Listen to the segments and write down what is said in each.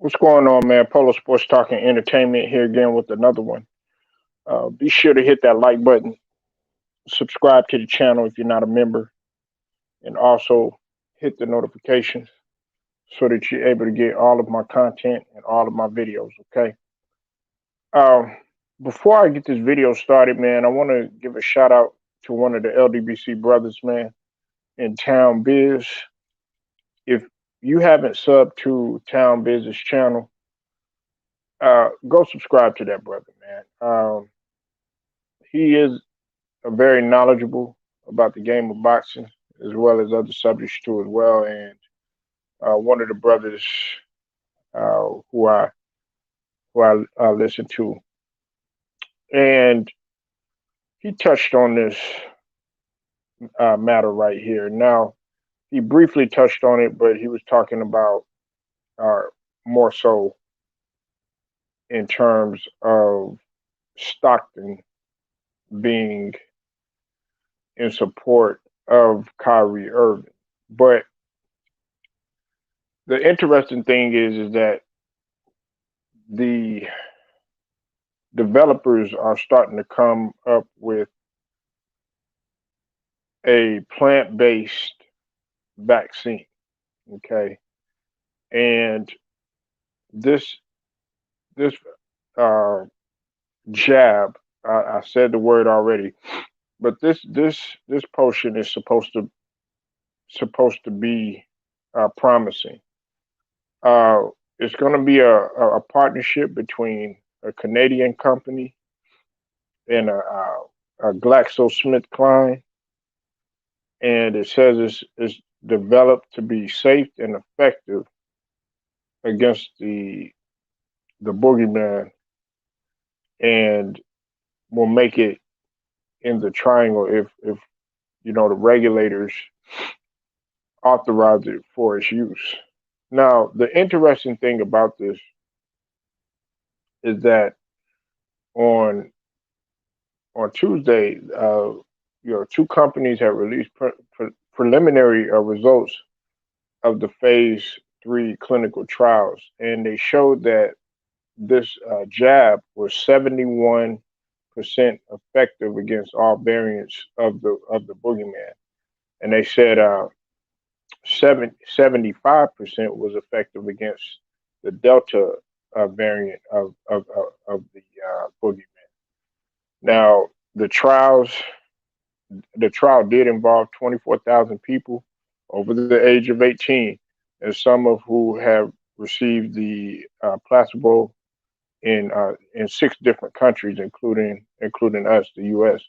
What's going on, man? Polo Sports Talking Entertainment here again with another one. Be sure to hit that like button, subscribe to the channel if you're not a member, and also hit the notifications so that you're able to get all of my content and all of my videos, okay? Um, Before I get this video started, man, I want to give a shout out to one of the LDBC brothers, man, in Town Biz. If you haven't subbed to Town Biz's channel, go subscribe to that brother, man. He is very knowledgeable about the game of boxing as well as other subjects too as well. And one of the brothers uh, who I who I listen to, and he touched on this matter right here. Now he briefly touched on it, but he was talking about uh, more so in terms of Stockton being in support of Kyrie Irving. But the interesting thing is that the developers are starting to come up with a plant-based vaccine. Okay, and this this uh, jab, I said the word already, but this potion is supposed to be promising. Uh, it's going to be a partnership between a Canadian company and a GlaxoSmithKline, and it says it's developed to be safe and effective against the boogeyman, and will make it in the triangle if the regulators authorize it for its use. Now, the interesting thing about this is that on on Tuesday, two companies have released preliminary results of the phase 3 clinical trials, and they showed that this jab was 71% effective against all variants of the boogeyman, and they said 75% was effective against the Delta variant of the boogeyman. Now, the trial did involve 24,000 people over the age of 18, and some of who have received the placebo in 6 different countries, including us, the U.S.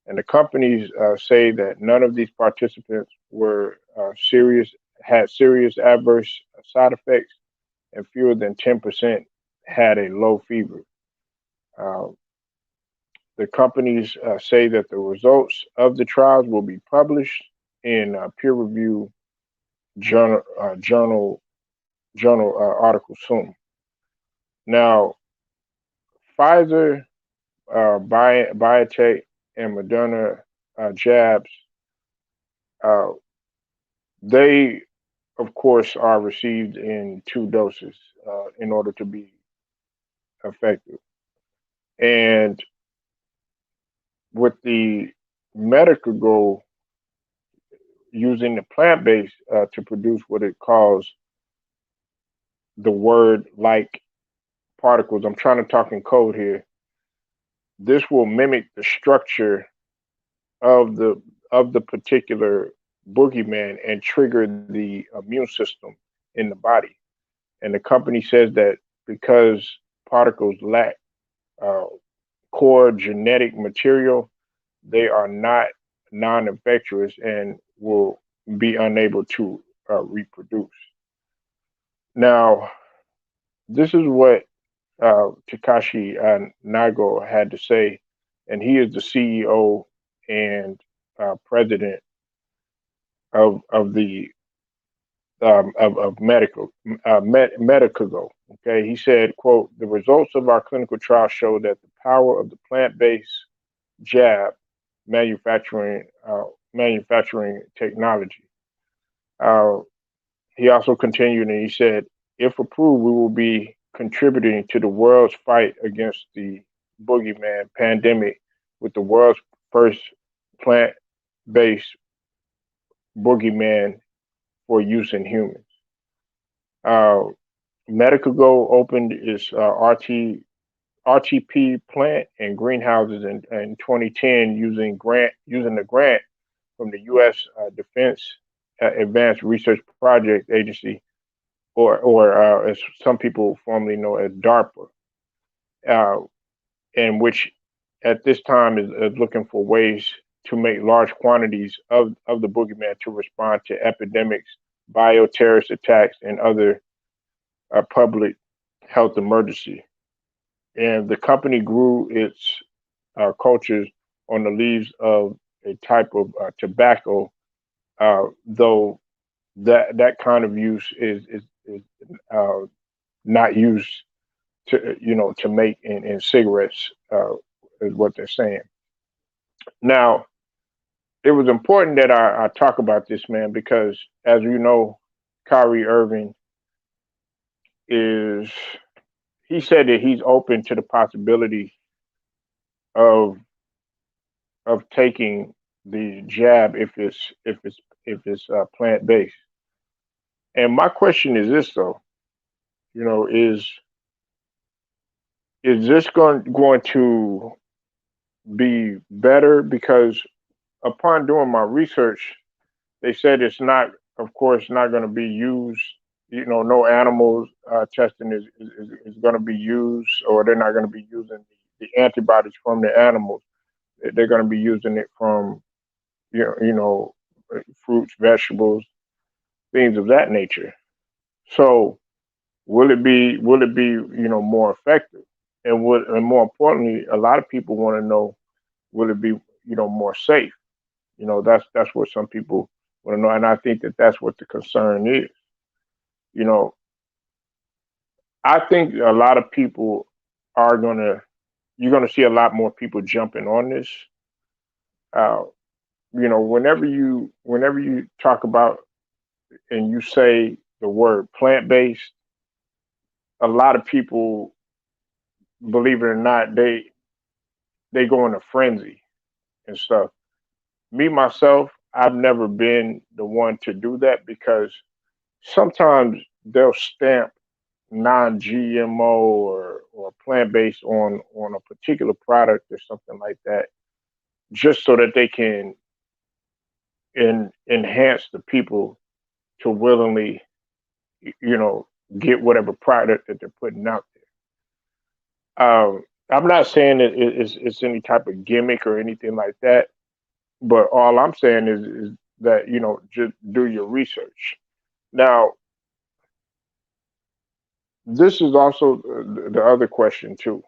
And the companies say that none of these participants were had serious adverse side effects, and fewer than 10% had a low fever. Uh, the companies say that the results of the trials will be published in peer-reviewed journal articles soon. Now, Pfizer, BioNTech, and Moderna jabs, uh, they of course are received in 2 doses in order to be effective. And with the medical goal using the plant based to produce what it calls the word like particles. I'm trying to talk in code here. This will mimic the structure of the particular boogeyman and trigger the immune system in the body. And the company says that because particles lack uh, core genetic material, they are not non-infectious and will be unable to reproduce. Now, this is what Takashi Nago had to say, and he is the CEO and president of the of Medicago. Okay, he said, "quote The results of our clinical trial show that the power of the plant-based jab manufacturing technology." Uh, he also continued and he said, If approved, we will be contributing to the world's fight against the boogeyman pandemic with the world's first plant-based boogeyman for use in humans. Uh, Medical Go opened its RTP plant and greenhouses in 2010 using the grant from the U.S. Defense Advanced Research Project Agency, or as some people formerly know as DARPA, uh, and which at this time is looking for ways to make large quantities of the boogeyman to respond to epidemics, bioterrorist attacks, and other public health emergency. And the company grew its cultures on the leaves of a type of tobacco, though that kind of use is uh, not used to to make in cigarettes, is what they're saying. Now, it was important that I talk about this, man, because as you know, Kyrie Irving is he said that he's open to the possibility of taking the jab if it's plant based. And my question is this though, you know, is this going to be better? Because upon doing my research, they said it's not, of course, not going to be used. You know, no animals testing is going to be used, or they're not going to be using the antibodies from the animals. They're going to be using it from you know fruits, vegetables, things of that nature. So will it be more effective? And more importantly, a lot of people want to know, will it be more safe? That's what some people want to know, and I think that that's what the concern is. You know, I think a lot of people are gonna you're gonna see a lot more people jumping on this. Uh, whenever you talk about and you say the word plant based, a lot of people, believe it or not, they go in a frenzy and stuff. Me myself, I've never been the one to do that because sometimes they'll stamp non-GMO or plant-based on a particular product or something like that, just so that they can enhance the people to willingly, you know, get whatever product that they're putting out there. I'm not saying that it's any type of gimmick or anything like that, but all I'm saying is that just do your research. Now, this is also the other question too.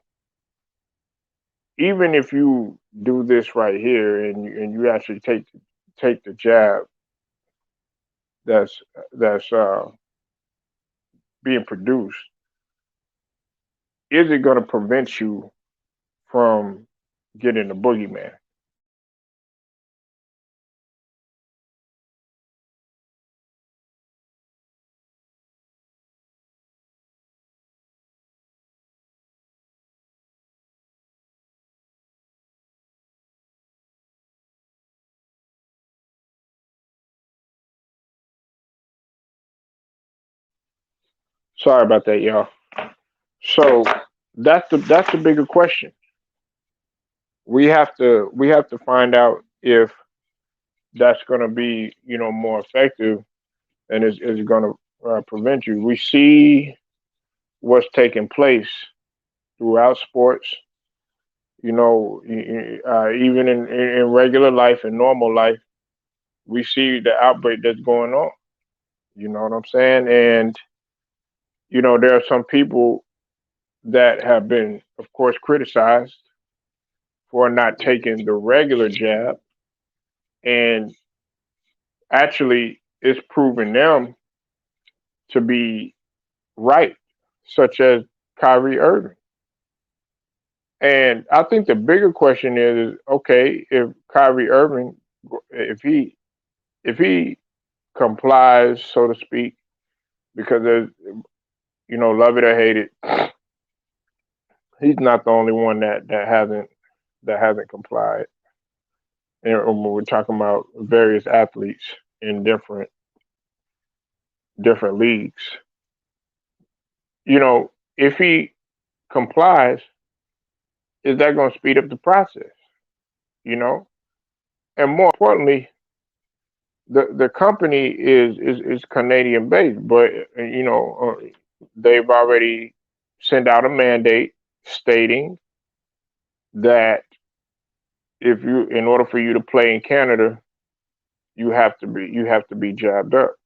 Even if you do this right here and you actually take the jab that's being produced, is it going to prevent you from getting the boogeyman? Sorry about that, y'all. So that's the bigger question. We have to find out if that's going to be more effective and is going to prevent you. We see what's taking place throughout sports. Even in regular life and normal life, we see the outbreak that's going on. You know what I'm saying? And there are some people that have been, of course, criticized for not taking the regular jab, and actually, it's proven them to be right, such as Kyrie Irving. And I think the bigger question is, okay, if Kyrie Irving, if he complies, so to speak, because love it or hate it, he's not the only one that hasn't complied. And when we're talking about various athletes in different leagues, if he complies, is that going to speed up the process? You know, and more importantly, the company is Canadian based, but they've already sent out a mandate stating that in order for you to play in Canada, you have to be jabbed up.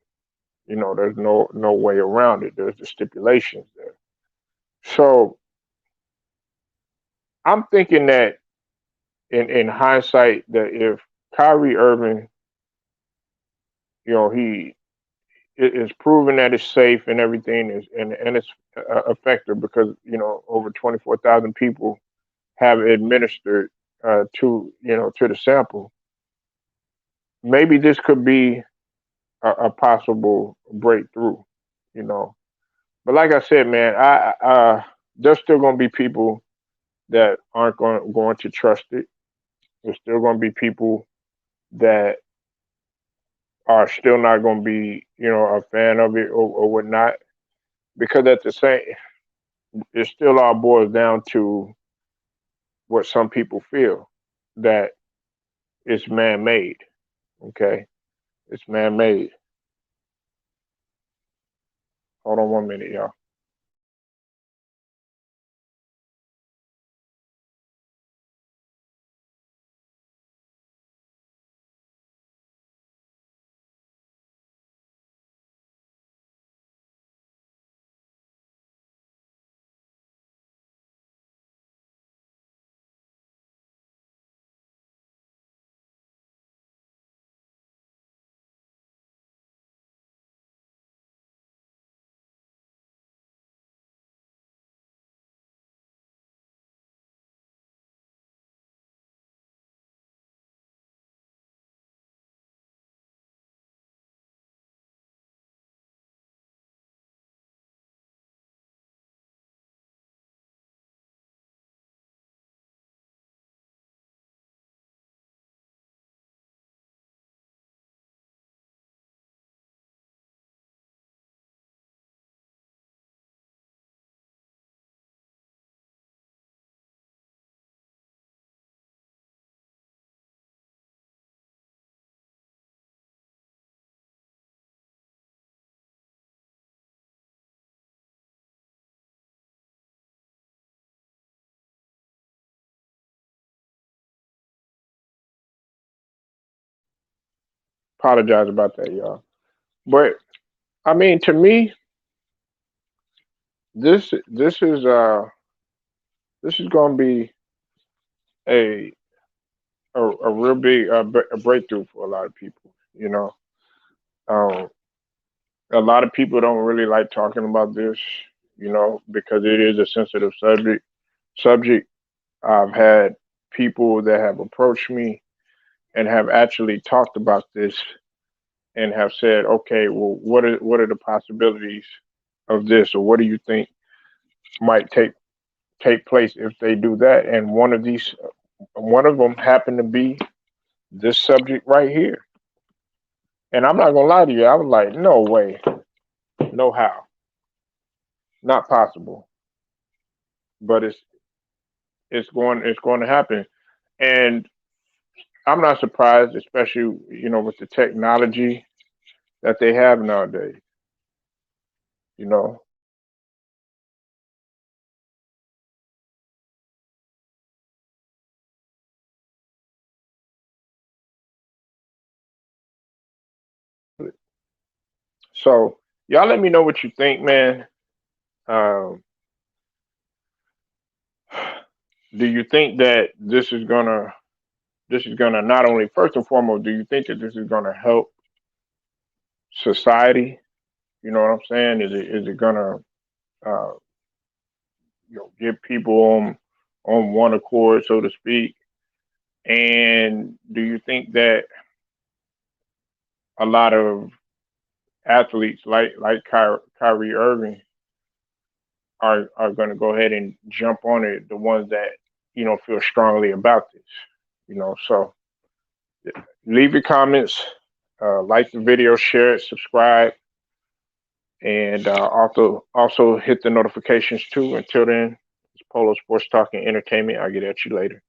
There's no way around it. There's the stipulations there. So I'm thinking that in hindsight, that if Kyrie Irving, he is proven that it's safe and everything is and it's effective because over 24,000 people have administered to the sample. Maybe this could be a possible breakthrough. You know, but like I said, man, there's still going to be people that aren't going to trust it. There's still going to be people that are still not going to be, a fan of it or whatnot. Because at the same, it still all boils down to what some people feel that it's man-made. Okay, it's man-made. Hold on 1 minute, y'all. Apologize about that, y'all. But I mean, to me, this is going to be a a real big a breakthrough for a lot of people. Um, a lot of people don't really like talking about this, because it is a sensitive subject. I've had people that have approached me and have actually talked about this and have said, okay, well, what are the possibilities of this, or what do you think might take place if they do that? And one of them happened to be this subject right here. And I'm not gonna lie to you, I was like, no way, no how, not possible. But it's going to happen, and I'm not surprised, especially with the technology that they have nowadays. You know, so y'all let me know what you think, man. Um, do you think that this is gonna not only, first and foremost, do you think that this is gonna help society? You know what I'm saying? Is it gonna uh, get people on one accord, so to speak? And do you think that a lot of athletes like Kyrie Irving are going to go ahead and jump on it. The ones that feel strongly about this. So leave your comments, like the video, share it, subscribe, and also hit the notifications too. Until then, it's Polo Sports Talk and Entertainment. I'll get at you later.